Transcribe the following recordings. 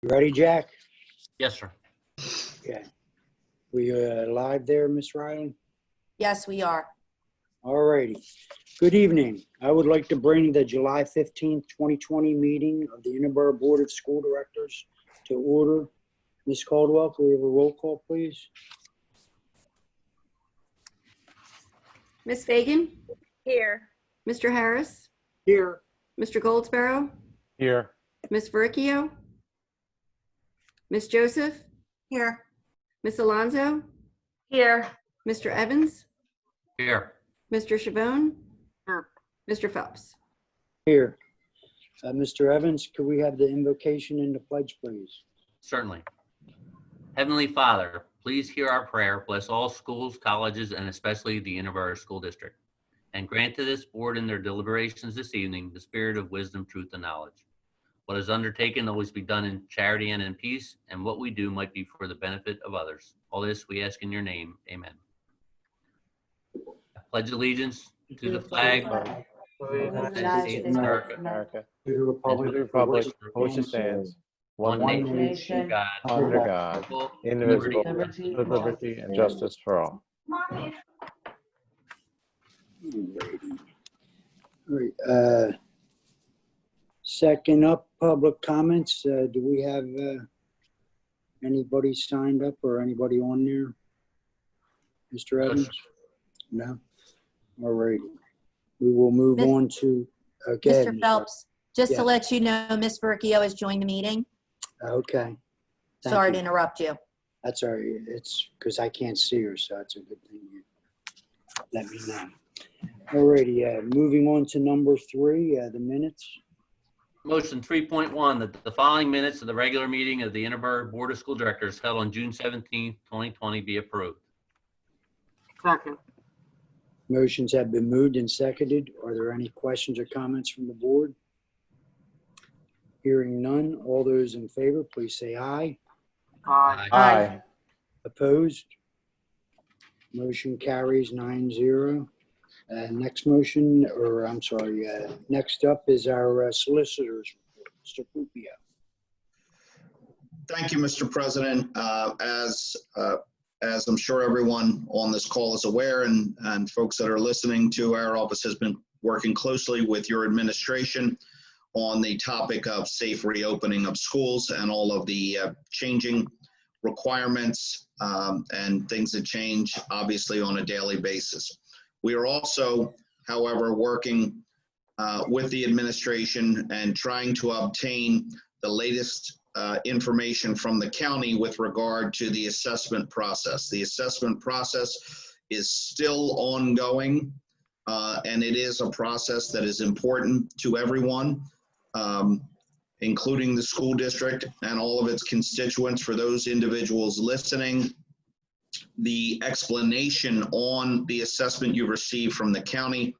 You ready, Jack? Yes, sir. Yeah. We live there, Miss Riley? Yes, we are. All righty. Good evening. I would like to bring the July 15th, 2020 meeting of the Interboro Board of School Directors to order. Ms. Caldwell, can we have a roll call, please? Ms. Fagan? Here. Mr. Harris? Here. Mr. Goldsboro? Here. Ms. Verricchio? Ms. Joseph? Here. Ms. Alonso? Here. Mr. Evans? Here. Mr. Chabon? Here. Mr. Phelps? Here. Mr. Evans, could we have the invocation and the pledge, please? Certainly. Heavenly Father, please hear our prayer. Bless all schools, colleges, and especially the Interboro School District. And grant to this board in their deliberations this evening the spirit of wisdom, truth, and knowledge. What is undertaken always be done in charity and in peace, and what we do might be for the benefit of others. All this we ask in your name. Amen. I pledge allegiance to the flag of the United States of America, To the and republic to the for which republic it stands, one one nation, God, under God, indivisible, with liberty and justice for all. All right. Second up, public comments. Do we have anybody signed up or anybody on there? Mr. Evans? No? All right. We will move Miss- on to, okay. Mr. Phelps, just Yeah. to let you know, Ms. Verricchio has joined the meeting. Okay. Thank Sorry you. to interrupt you. That's all right. It's because I can't see her, so it's a good thing you let me know. All righty. Moving on to number 3, the minutes. Motion 3.1, that the following minutes of the regular meeting of the Interboro Board of School Directors held on June 17th, 2020 be approved. Second. Motions have been moved and seconded. Are there any questions or comments from the board? Hearing none. All those in favor, please say aye. Aye. Aye. Opposed? Motion carries 9-0. Next motion, or I'm sorry, next up is our solicitors report. Mr. Pupia. Thank you, Mr. President. As I'm sure everyone on this call is aware, and folks that are listening to, our office has been working closely with your administration on the topic of safe reopening of schools and all of the changing requirements and things that change, obviously, on a daily basis. We are also, however, working with the administration and trying to obtain the latest information from the county with regard to the assessment process. The assessment process is still ongoing, and it is a process that is important to everyone, including the school district and all of its constituents. For those individuals listening, the explanation on the assessment you received from the county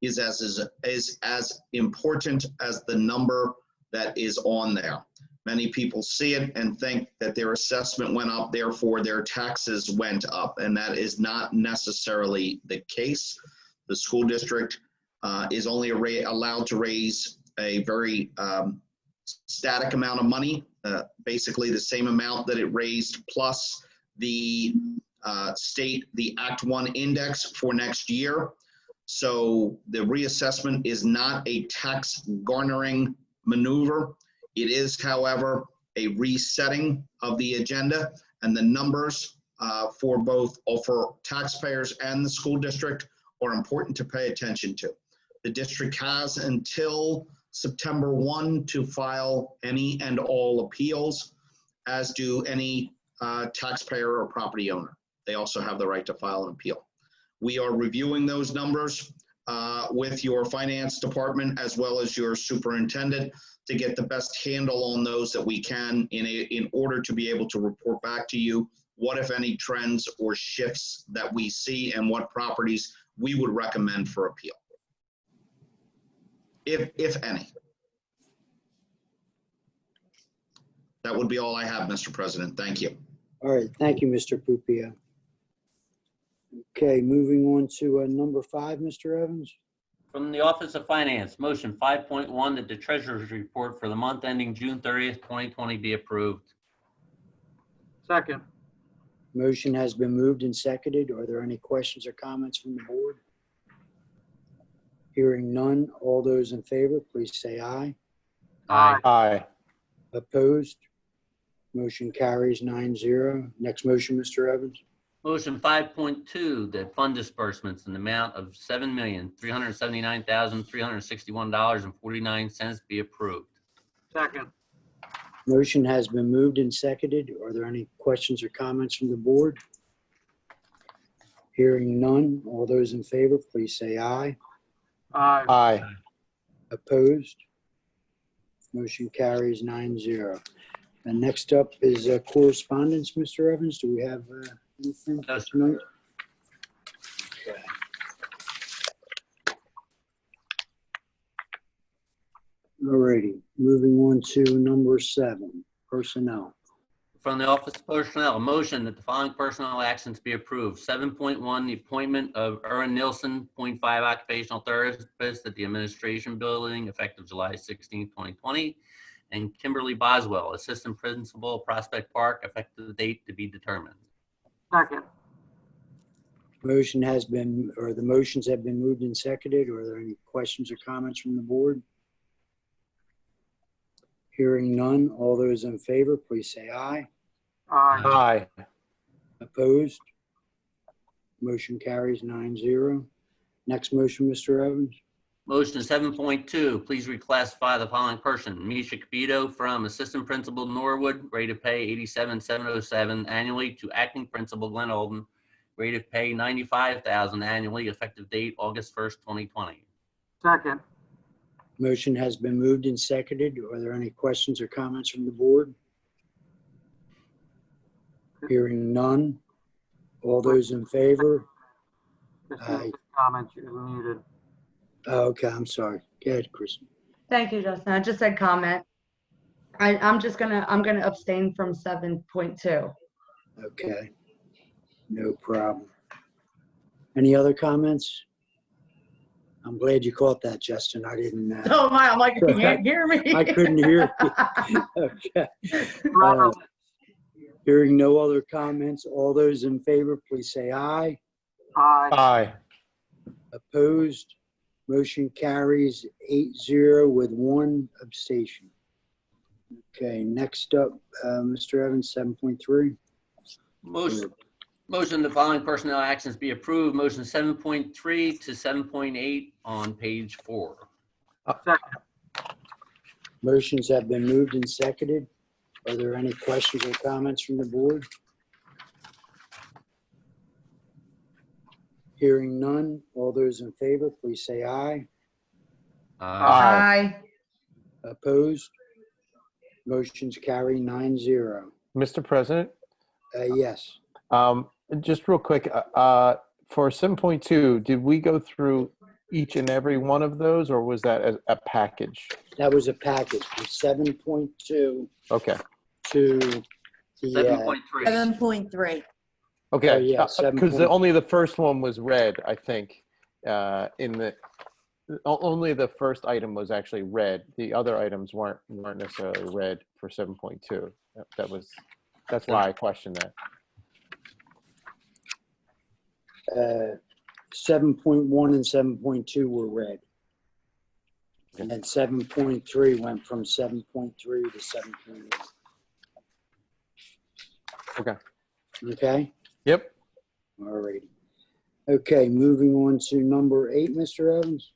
is as important as the number that is on there. Many people see it and think that their assessment went up, therefore their taxes went up, and that is not necessarily the case. The school district is only allowed to raise a very static amount of money, basically the same amount that it raised plus the the Act 1 index for next year. So the reassessment is not a tax garnering maneuver. It is, however, a resetting of the agenda, and the numbers for taxpayers and the school district are important to pay attention to. The district has until September 1 to file any and all appeals, as do any taxpayer or property owner. They also have the right to file an appeal. We are reviewing those numbers with your finance department as well as your superintendent to get the best handle on those that we can in order to be able to report back to you what, if any, trends or shifts that we see and what properties we would recommend for appeal, if any. That would be all I have, Mr. President. Thank you. All right. Thank you, Mr. Pupia. Okay, moving on to number 5, Mr. Evans. From the Office of Finance, motion 5.1 that the treasurer's report for the month ending June 30th, 2020 be approved. Second. Motion has been moved and seconded. Are there any questions or comments from the board? Hearing none, all those in favor, please say aye. Aye. Aye. Opposed? Motion carries 9-0. Next motion, Mr. Evans. Motion 5.2 that fund disbursements in the amount of $7,379,361.49 be approved. Second. Motion has been moved and seconded. Are there any questions or comments from the board? Hearing none, all those in favor, please say aye. Aye. Aye. Opposed? Motion carries 9-0. And next up is correspondence, Mr. Evans. Do we have anything No, sir. tonight? Okay. All righty, moving on to number 7, personnel. From the Office of Personnel, a motion that the following personnel actions be approved. 7.1, the appointment of Erwin Nilsson, .5 occupational therapist at the Administration Building, effective July 16, 2020. And Kimberly Boswell, Assistant Principal, Prospect Park, effective date to be determined. Second. Motion has been, or the motions have been moved and seconded. Are there any questions or comments from the board? Hearing none, all those in favor, please say aye. Aye. Aye. Opposed? Motion carries 9-0. Next motion, Mr. Evans. Motion 7.2, please reclassify the following person. Misha Capito from Assistant Principal Norwood, rate of pay $87,707 annually, to Acting Principal Glen Olden, rate of pay $95,000 annually, effective date August 1st, 2020. Second. Motion has been moved and seconded. Are there any questions or comments from the board? Hearing none. All those in favor? Aye. Comment is muted. Oh, okay, I'm sorry. Go ahead, Chris. Thank you, Justin. I just said comment. I'm gonna abstain from 7.2. Okay. No problem. Any other comments? I'm glad you caught that, Justin. I didn't. Oh my, I'm like, you can't hear me. I couldn't hear you. Okay. Robert. Hearing no other comments, all those in favor, please say aye. Aye. Aye. Opposed? Motion carries 8-0 with 1 abstention. Okay, next up, Mr. Evans, 7.3. Motion the following personnel actions be approved. Motion 7.3 to 7.8 on page 4. Second. Motions have been moved and seconded. Are there any questions or comments from the board? Hearing none, all those in favor, please say aye. Aye. Opposed? Motions carry 9-0. Mr. President, Yes. just real quick, for 7.2, did we go through each and every one of those, or was that a package? That was a package from 7.2 Okay. to the, 7.3. 7.3. Okay. Oh, yeah, Because 7.2. only the first one was read, I think. Only the first item was actually read. The other items weren't necessarily read for 7.2. That's why I questioned that. 7.1 and 7.2 were read. And then 7.3 went from 7.3 to 7.8. Okay. Okay? Yep. All righty. Okay, moving on to number 8, Mr. Evans.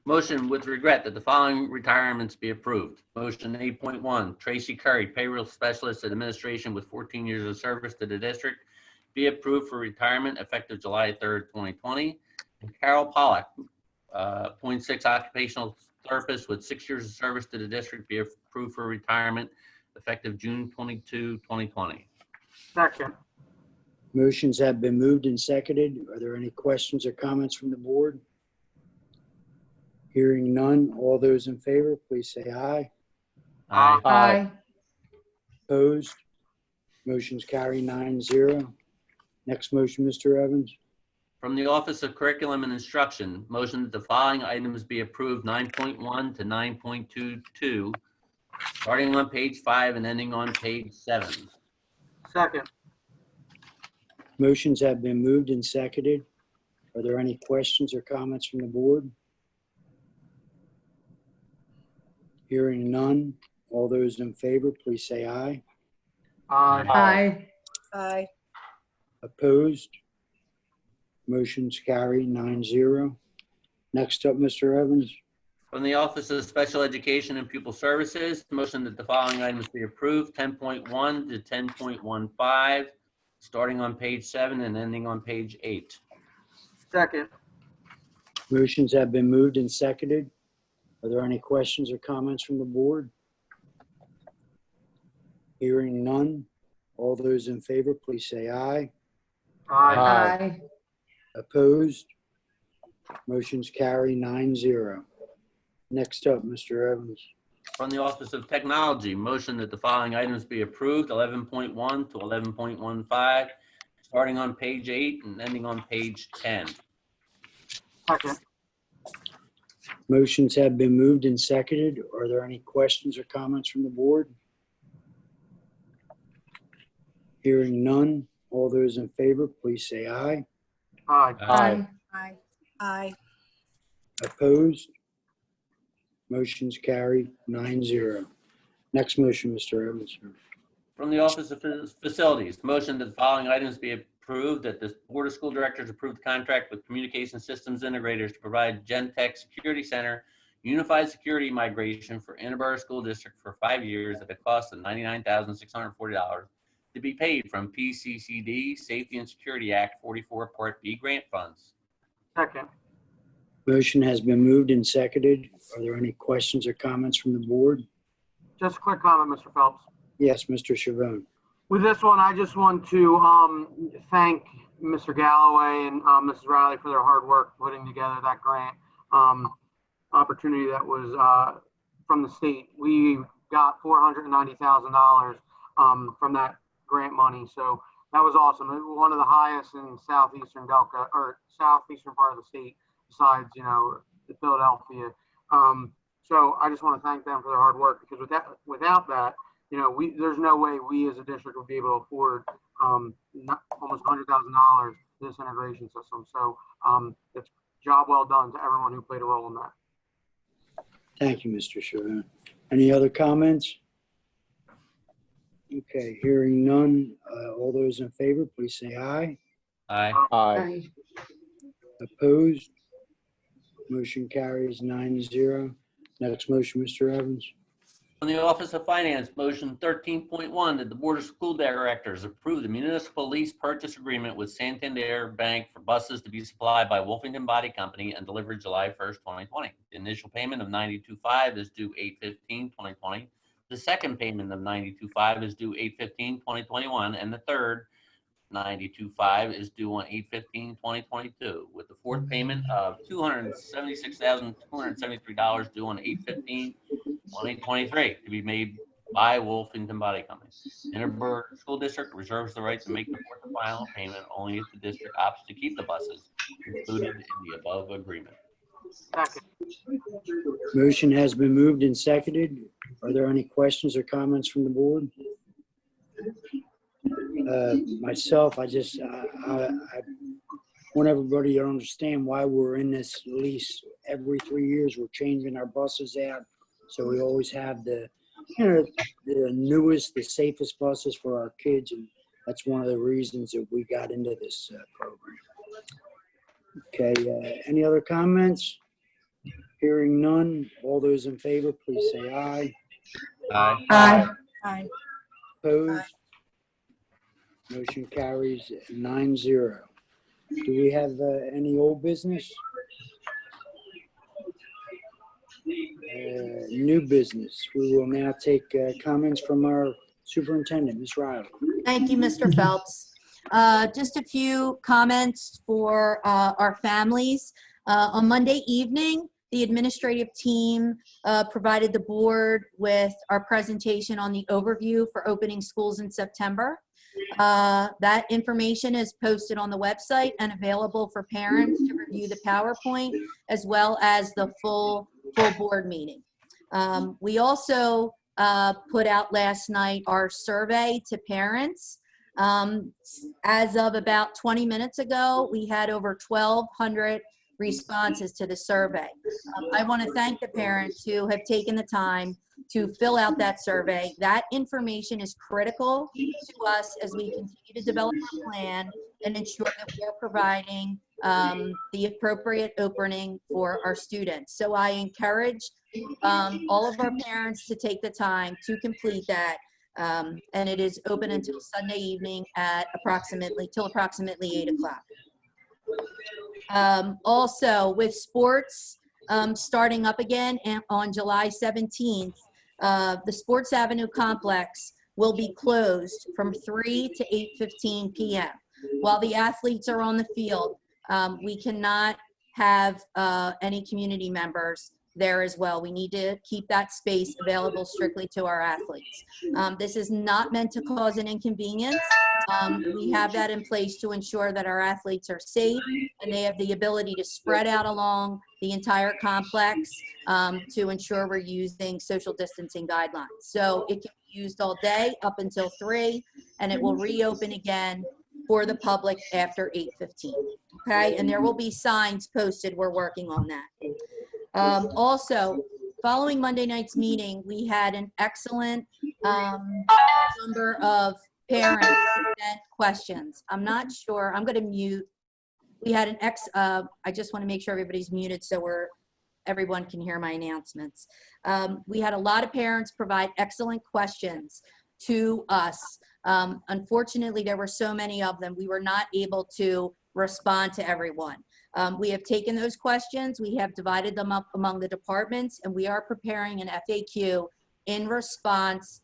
Motion with regret that the following retirements be approved. Motion 8.1, Tracy Curry, payroll specialist at administration with 14 years of service to the district, be approved for retirement effective July 3rd, 2020. And Carol Pollack, .6 occupational therapist with 6 years of service to the district, be approved for retirement effective June 22, 2020. Second. Motions have been moved and seconded. Are there any questions or comments from the board? Hearing none, all those in favor, please say aye. Aye. Aye. Opposed? Motions carry 9-0. Next motion, Mr. Evans. From the Office of Curriculum and Instruction, motion that the following items be approved 9.1 to 9.22, starting on page 5 and ending on page 7. Second. Motions have been moved and seconded. Are there any questions or comments from the board? Hearing none. All those in favor, please say aye. Aye. Aye. Aye. Opposed? Motion's carried 9-0. Next up, Mr. Evans. From the Office of Special Education and Pupil Services, motion that the following items be approved 10.1 to 10.15, starting on page 7 and ending on page 8. Second. Motions have been moved and seconded. Are there any questions or comments from the board? Hearing none. All those in favor, please say aye. Aye. Aye. Opposed? Motion's carry 9-0. Next up, Mr. Evans. From the Office of Technology, motion that the following items be approved 11.1 to 11.15, starting on page 8 and ending on page 10. Second. Motions have been moved and seconded. Are there any questions or comments from the board? Hearing none. All those in favor, please say aye. Aye. Aye. Aye. Aye. Opposed? Motion's carried 9-0. Next motion, Mr. Evans. From the Office of Facilities, motion that the following items be approved, that the Board of School Directors approve the contract with Communication Systems Integrators to provide Gentech Security Center unified security migration for Interboro School District for 5 years at a cost of $99,640 to be paid from PCCD Safety and Security Act 44 Part B grant funds. Second. Motion has been moved and seconded. Are there any questions or comments from the board? Just a quick comment, Mr. Phelps. Yes, Mr. Chavone. With this one, I just want to thank Mr. Galloway and Mrs. Riley for their hard work putting together that grant opportunity that was from the state. We got $490,000 from that grant money, so that was awesome. It was one of the highest in southeastern Delco or southeastern part of the state, besides the Philadelphia. So I just want to thank them for their hard work, because without that, there's no way we as a district would be able to afford almost $100,000 this integration system. So it's job well done to everyone who played a role in that. Thank you, Mr. Chavone. Any other comments? Okay, hearing none. All those in favor, please say aye. Aye. Aye. Opposed? Motion carries 9-0. Next motion, Mr. Evans. From the Office of Finance, motion 13.1 that the Board of School Directors approve the municipal lease purchase agreement with Santander Bank for buses to be supplied by Wolfington Body Company and delivered July 1st, 2020. The initial payment of $92.5 is due 8/15/2020. The second payment of $92.5 is due 8/15/2021, and the third $92.5 is due on 8/15/2022, with the fourth payment of $276,273 due on 8/15/2023 to be made by Wolfington Body Company. Interboro School District reserves the right to make the fourth and final payment only if the district opts to keep the buses included in the above agreement. Second. Motion has been moved and seconded. Are there any questions or comments from the board? Myself, I want everybody to understand why we're in this lease. Every 3 years, we're changing our buses out. So we always have the newest, the safest buses for our kids. And that's one of the reasons that we got into this program. Okay, any other comments? Hearing none. All those in favor, please say aye. Aye. Aye. Aye. Opposed? Motion carries 9-0. Do we have any old business? New business. We will now take comments from our superintendent, Ms. Riley. Thank you, Mr. Phelps. Just a few comments for our families. On Monday evening, the administrative team provided the board with our presentation on the overview for opening schools in September. That information is posted on the website and available for parents to review the PowerPoint as well as the full board meeting. We also put out last night our survey to parents. As of about 20 minutes ago, we had over 1,200 responses to the survey. I want to thank the parents who have taken the time to fill out that survey. That information is critical to us as we continue to develop our plan and ensure that we are providing the appropriate opening for our students. So I encourage all of our parents to take the time to complete that. And it is open until Sunday evening at approximately 8 o'clock. Also, with sports starting up again on July 17th, the Sports Avenue complex will be closed from 3 to 8:15 p.m. While the athletes are on the field, we cannot have any community members there as well. We need to keep that space available strictly to our athletes. This is not meant to cause an inconvenience. We have that in place to ensure that our athletes are safe and they have the ability to spread out along the entire complex to ensure we're using social distancing guidelines. So it can be used all day up until 3, and it will reopen again for the public after 8:15. Okay, and there will be signs posted. We're working on that. Also, following Monday night's meeting, we had an excellent number of parents present questions. I'm not sure, I'm going to mute. We had an I just want to make sure everybody's muted so everyone can hear my announcements. We had a lot of parents provide excellent questions to us. Unfortunately, there were so many of them, we were not able to respond to everyone. We have taken those questions, we have divided them up among the departments, and we are preparing an FAQ in response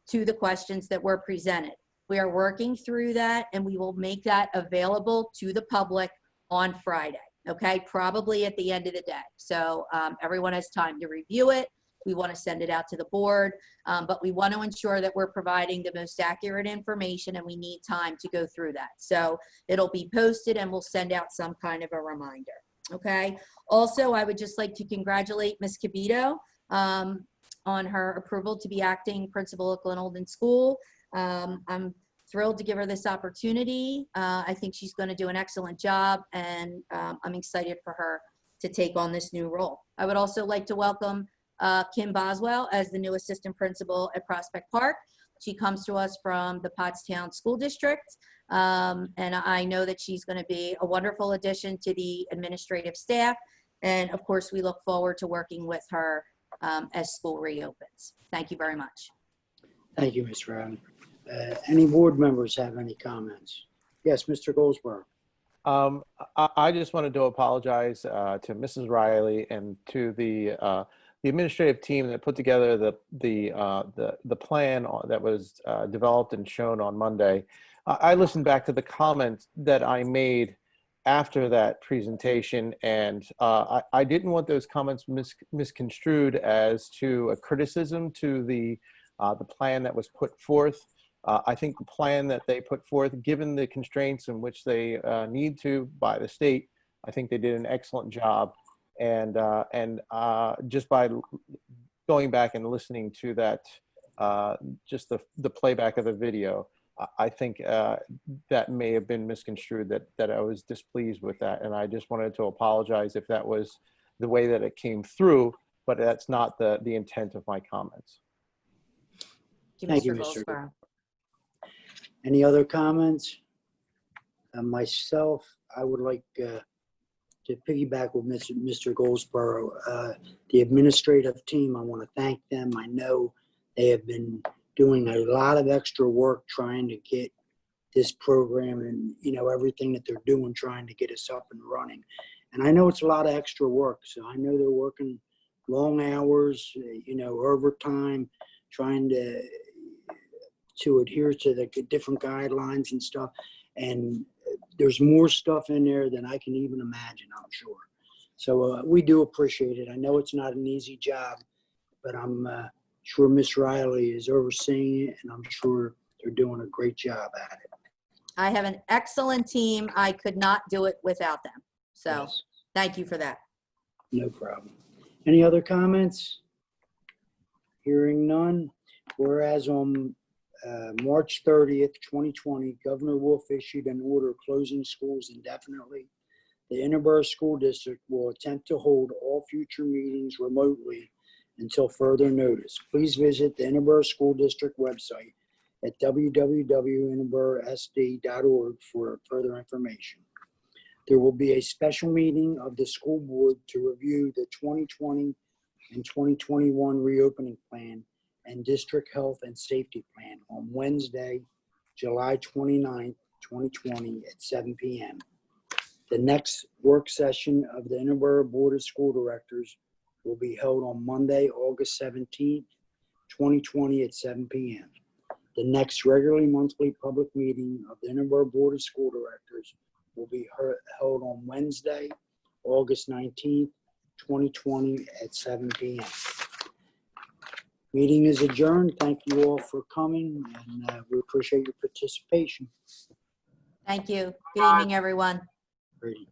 to the questions that were presented. We are working through that, and we will make that available to the public on Friday, okay? Probably at the end of the day. So everyone has time to review it. We want to send it out to the board, but we want to ensure that we're providing the most accurate information, and we need time to go through that. So it'll be posted, and we'll send out some kind of a reminder, okay? Also, I would just like to congratulate Ms. Cabito on her approval to be acting principal at Glen Olden School. I'm thrilled to give her this opportunity. I think she's going to do an excellent job, and I'm excited for her to take on this new role. I would also like to welcome Kim Boswell as the new assistant principal at Prospect Park. She comes to us from the Pottstown School District, and I know that she's going to be a wonderful addition to the administrative staff. And of course, we look forward to working with her as school reopens. Thank you very much. Thank you, Ms. Rowden. Any board members have any comments? Yes, Mr. Goldsboro. I just wanted to apologize to Mrs. Riley and to the administrative team that put together the plan that was developed and shown on Monday. I listened back to the comments that I made after that presentation, and I didn't want those comments misconstrued as to a criticism to the plan that was put forth. I think the plan that they put forth, given the constraints in which they need to by the state, I think they did an excellent job. And just by going back and listening to that, just the playback of the video, I think that may have been misconstrued, that I was displeased with that. And I just wanted to apologize if that was the way that it came through, but that's not the intent of my comments. Thank you, Mr. Goldsboro. Any other comments? Myself, I would like to piggyback with Mr. Goldsboro. The administrative team, I want to thank them. I know they have been doing a lot of extra work trying to get this program and, you know, everything that they're doing, trying to get us up and running. And I know it's a lot of extra work. So I know they're working long hours, you know, overtime, trying to adhere to the different guidelines and stuff. And there's more stuff in there than I can even imagine, I'm sure. So we do appreciate it. I know it's not an easy job, but I'm sure Miss Riley is overseeing it, and I'm sure they're doing a great job at it. I have an excellent team. I could not do it without them. So Yes, thank you for that. no problem. Any other comments? Hearing none. Whereas on March 30th, 2020, Governor Wolf issued an order closing schools indefinitely. The Interboro School District will attempt to hold all future meetings remotely until further notice. Please visit the Interboro School District website at www.interboro.sd.org for further information. There will be a special meeting of the school board to review the 2020 and 2021 reopening plan and district health and safety plan on Wednesday, July 29th, 2020 at 7 p.m. The next work session of the Interboro Board of School Directors will be held on Monday, August 17th, 2020 at 7 p.m. The next regularly monthly public meeting of the Interboro Board of School Directors will be held on Wednesday, August 19th, 2020 at 7 p.m. Meeting is adjourned. Thank you all for coming, and we appreciate your participation. Thank you. Good evening, everyone. Brady.